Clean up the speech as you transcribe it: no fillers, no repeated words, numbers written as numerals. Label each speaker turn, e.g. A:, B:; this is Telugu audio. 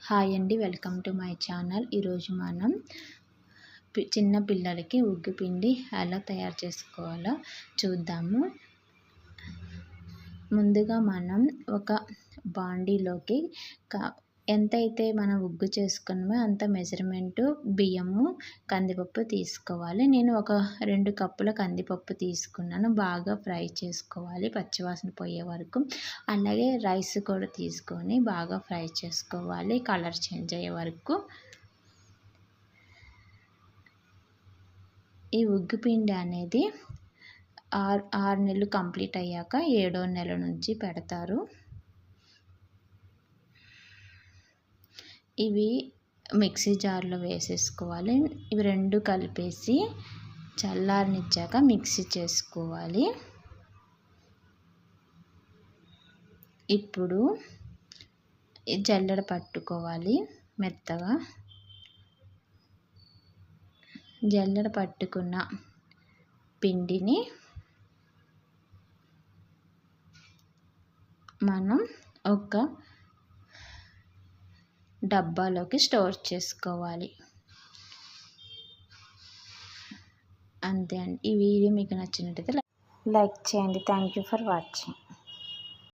A: హాయ్ అండి, వెల్కమ్ టు మై ఛానల్. ఈరోజు మనం చిన్న పిల్లలకి ఉగ్గు పిండి ఎలా తయారు చేసుకోవాలో చూద్దాము. ముందుగా మనం ఒక బాండీలోకి ఎంతైతే మనం ఉగ్గు చేసుకున్నామో అంత మెజర్మెంటు బియ్యము కందిపప్పు తీసుకోవాలి. నేను ఒక 2 కప్పుల కందిపప్పు తీసుకున్నాను. బాగా ఫ్రై చేసుకోవాలి పచ్చివాసన పోయే వరకు. అలాగే రైస్ కూడా తీసుకొని బాగా ఫ్రై చేసుకోవాలి కలర్ చేంజ్ అయ్యే వరకు. ఈ ఉగ్గు పిండి అనేది 6 నెలలు కంప్లీట్ అయ్యాక 7వ నెల నుంచి పెడతారు. ఇవి మిక్సీ జార్లో వేసేసుకోవాలి. ఇవి 2 కలిపేసి చల్లారనిచ్చాక మిక్సీ చేసుకోవాలి. ఇప్పుడు జల్లెడ పట్టుకోవాలి మెత్తగా. జల్లెడ పట్టుకున్న పిండిని మనం ఒక డబ్బాలోకి స్టోర్ చేసుకోవాలి. అంతే అండి. ఈ వీడియో మీకు నచ్చినట్టయితే లైక్ చేయండి. Thank you for watching.